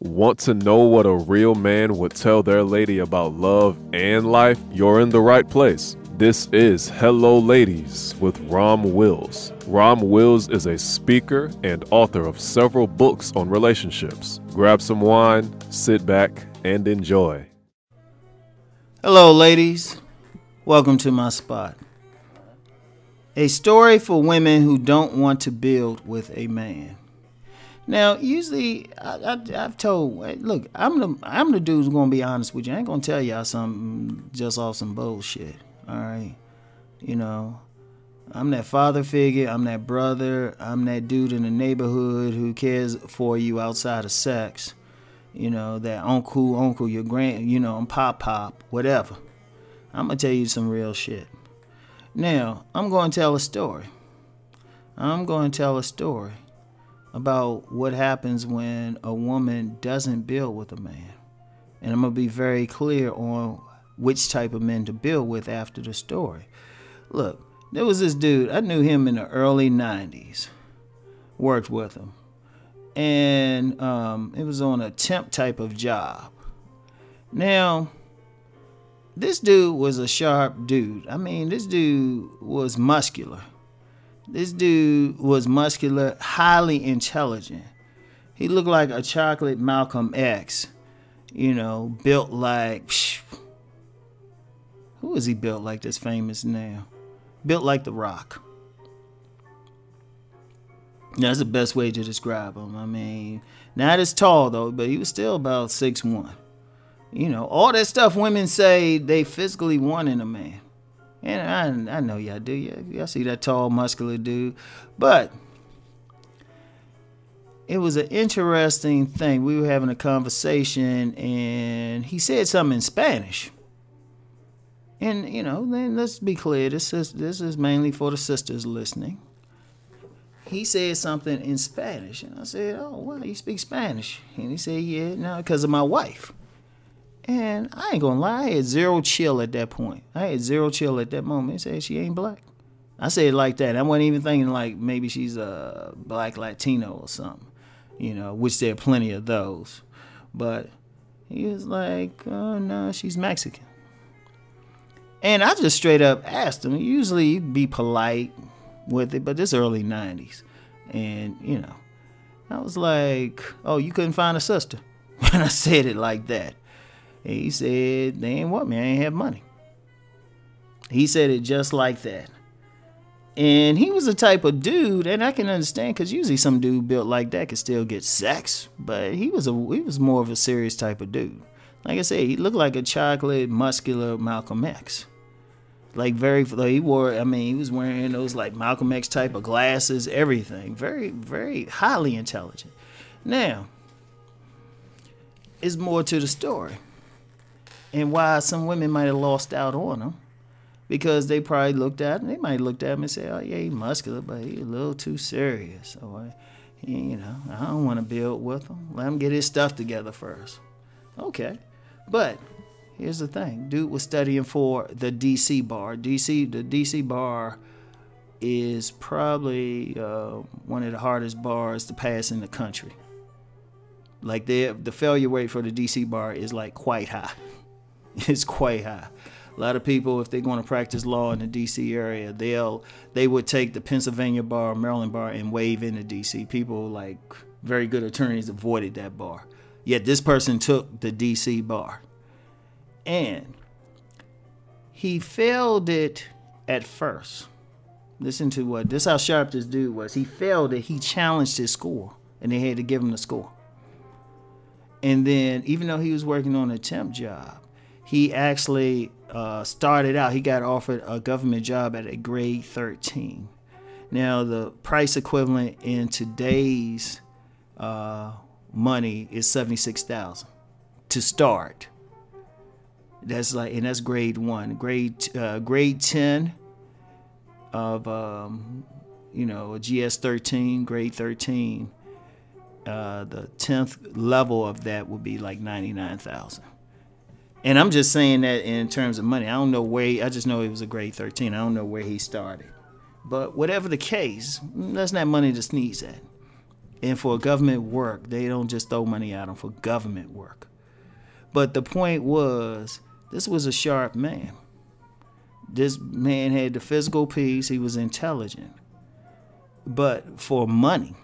Want to know what a real man would tell their lady about love and life? You're in the right place. This is Hello Ladies with Rom Wills. Rom Wills is a speaker and author of several books on relationships. Grab some wine, sit back, and enjoy. Hello, ladies. Welcome to my spot. A story for women who don't want to build with a man. Now, usually, I've told, look, I'm the dude who's gonna be honest with you. I ain't gonna tell y'all something just off some bullshit. All right, you know, I'm that father figure. I'm that brother. I'm that dude in the neighborhood who cares for you outside of sex. You know, that uncle, your grand, and pop, whatever. I'm gonna tell you some real shit. Now, I'm gonna tell a story. About what happens when a woman doesn't build with a man. And I'm going to be very clear on which type of men to build with after the story. Look, there was this dude, I knew him in the early 90s, worked with him. And it was on a temp type of job. Now, this dude was a sharp dude. I mean, this dude was muscular. Highly intelligent. He looked like a chocolate Malcolm X, built like, who is he built like that's famous now? Built like The Rock. That's the best way to describe him. I mean, not as tall though, but he was still about 6'1". All that stuff women say they physically want in a man. And I know y'all do. Y'all see that tall, muscular dude. But it was an interesting thing. We were having a conversation, and he said something in Spanish. And, then let's be clear. This is mainly for the sisters listening. He said something in Spanish. And I said, oh, wow, you speak Spanish? And he said, yeah, no, because of my wife. And I ain't gonna lie, I had zero chill at that point. I had zero chill at that moment. He said she ain't black. I said it like that. I wasn't even thinking like maybe she's a black Latino or something, which there are plenty of those. But he was like, oh no, she's Mexican. And I just straight up asked him. Usually you'd be polite with it, but this early 90s. And, I was like, oh, you couldn't find a sister? And I said it like that. And he said, they ain't want me. I ain't have money. He said it just like that. And he was the type of dude, and I can understand, because usually some dude built like that could still get sex. But he was more of a serious type of dude. Like I said, he looked like a chocolate, muscular Malcolm X. He was wearing those like Malcolm X type of glasses, everything. Very, very highly intelligent. Now, there's more to the story. And why some women might have lost out on him, because they probably looked at him. They might have looked at him and say, "Oh yeah, he's muscular, but he's a little too serious." Or, I don't want to build with him. Let him get his stuff together first. Okay, but here's the thing: dude was studying for the DC bar. The DC bar is probably one of the hardest bars to pass in the country. Like the failure rate for the DC bar is like quite high. It's quite high. A lot of people, if they're going to practice law in the D.C. area, they would take the Pennsylvania bar, Maryland bar, and waive into D.C. People, like very good attorneys, avoided that bar. Yet this person took the D.C. bar. And he failed it at first. Listen to this how sharp this dude was. He failed it. He challenged his score, and they had to give him the score. And then, even though he was working on a temp job, he actually started out, he got offered a government job at a grade 13. Now, the price equivalent in today's money is $76,000 to start. That's grade 1. Grade 10 of, a GS 13, grade 13. The 10th level of that would be like $99,000. And I'm just saying that in terms of money. I don't know I just know it was a grade 13. I don't know where he started. But whatever the case, that's not money to sneeze at. And for government work, they don't just throw money at them for government work. But the point was, this was a sharp man. This man had the physical piece. He was intelligent. But for money,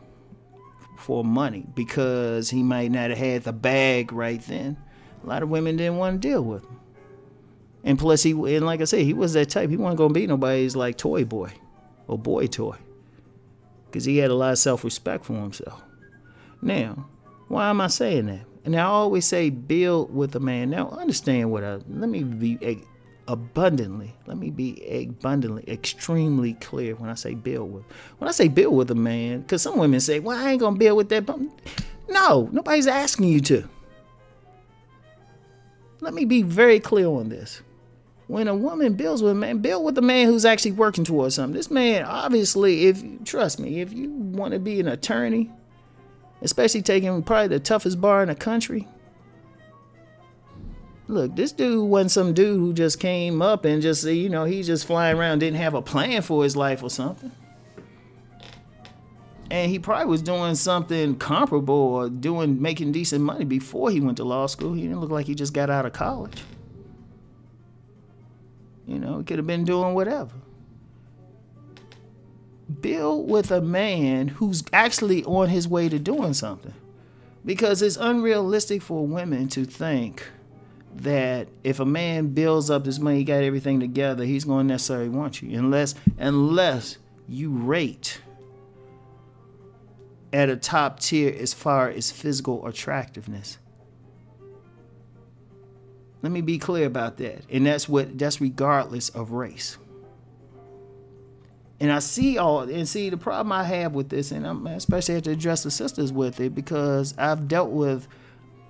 because he might not have had the bag right then, a lot of women didn't want to deal with him. And plus, and like I said, he was that type. He wasn't going to be nobody's like toy boy or boy toy, because he had a lot of self-respect for himself. Now, why am I saying that? And I always say build with a man. Now, understand let me be abundantly, extremely clear when I say build with. When I say build with a man, because some women say, well, I ain't going to build with that. No, nobody's asking you to. Let me be very clear on this. When a woman builds with a man, build with a man who's actually working towards something. This man, obviously, trust me, if you want to be an attorney, especially taking probably the toughest bar in the country, look, this dude wasn't some dude who just came up and just, he's just flying around, didn't have a plan for his life or something. And he probably was doing something comparable or making decent money before he went to law school. He didn't look like he just got out of college. He could have been doing whatever. Build with a man who's actually on his way to doing something. Because it's unrealistic for women to think that if a man builds up this money, he got everything together, he's going to necessarily want you. Unless you rate at a top tier as far as physical attractiveness. Let me be clear about that. And that's regardless of race. And the problem I have with this, and I especially have to address the sisters with it, because I've dealt with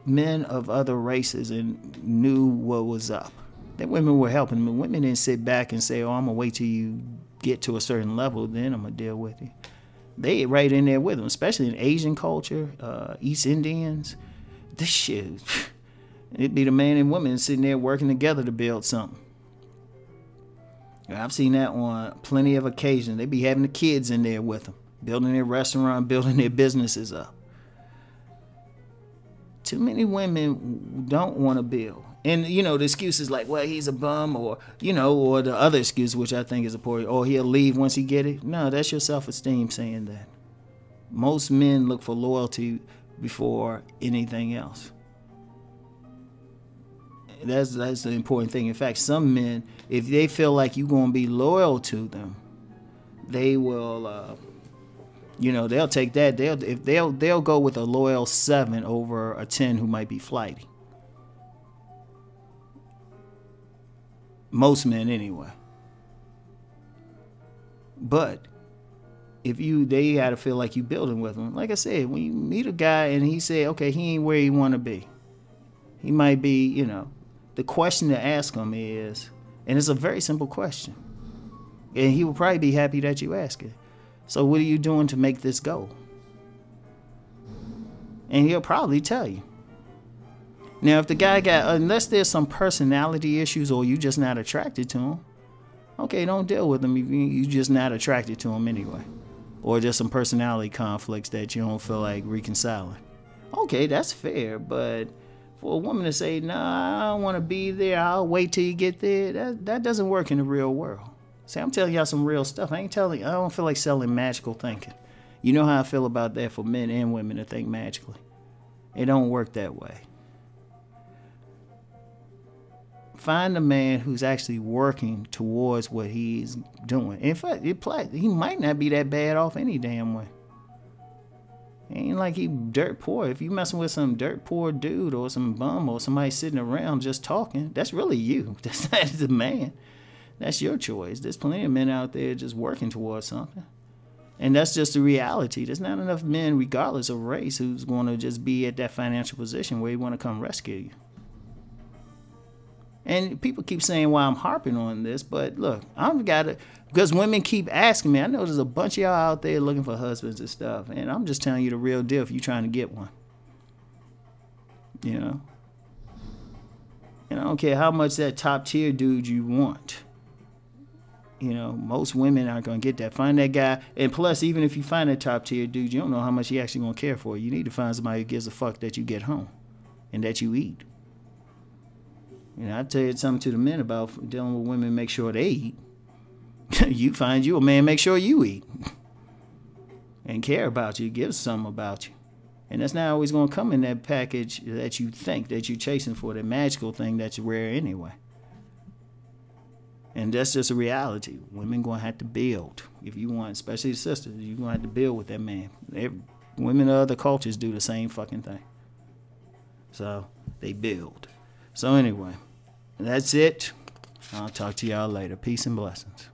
men of other races and knew what was up. That women were helping me. Women didn't sit back and say, oh, I'm going to wait till you get to a certain level, then I'm going to deal with you. They right in there with them, especially in Asian culture, East Indians. This shit, it'd be the man and woman sitting there working together to build something. I've seen that on plenty of occasions. They be having the kids in there with them, building their restaurant, building their businesses up. Too many women don't want to build. And, the excuse is like, well, he's a bum, or the other excuse, which I think is important, or he'll leave once he get it. No, that's your self-esteem saying that. Most men look for loyalty before anything else. That's the important thing. In fact, some men, if they feel like you're going to be loyal to them, they will, they'll take that. They'll go with a loyal 7 over a 10 who might be flighty. Most men, anyway. But they got to feel like you building with them. Like I said, when you meet a guy and he say, okay, he ain't where he want to be, he might be, the question to ask him is, and it's a very simple question, and he will probably be happy that you ask it. So what are you doing to make this go? And he'll probably tell you. Now, if the guy unless there's some personality issues or you just not attracted to him, okay, don't deal with him. You just not attracted to him anyway. Or just some personality conflicts that you don't feel like reconciling. Okay, that's fair, but for a woman to say, nah, I don't want to be there, I'll wait till you get there, that doesn't work in the real world. See, I'm telling y'all some real stuff. I don't feel like selling magical thinking. You know how I feel about that for men and women to think magically. It don't work that way. Find a man who's actually working towards what he's doing. In fact, he might not be that bad off any damn way. It ain't like he dirt poor. If you messing with some dirt poor dude or some bum or somebody sitting around just talking, that's really you. That's not the man. That's your choice. There's plenty of men out there just working towards something. And that's just the reality. There's not enough men, regardless of race, who's going to just be at that financial position where he want to come rescue you. And people keep saying why I'm harping on this, but look, I've got to, because women keep asking me. I know there's a bunch of y'all out there looking for husbands and stuff, and I'm just telling you the real deal if you're trying to get one. And I don't care how much that top tier dude you want. You know, most women aren't going to get that. Find that guy. And plus, even if you find a top tier dude, you don't know how much he actually going to care for you. You need to find somebody who gives a fuck that you get home and that you eat. You know, I tell you something to the men about dealing with women, make sure they eat. You find you a man, make sure you eat. And care about you, give something about you. And that's not always going to come in that package that you think that you're chasing for, that magical thing that's rare anyway. And that's just a reality. Women going to have to build. If you want, especially the sisters, you're going to have to build with that man. Women of other cultures do the same fucking thing. So, they build. So anyway, that's it. I'll talk to y'all later. Peace and blessings.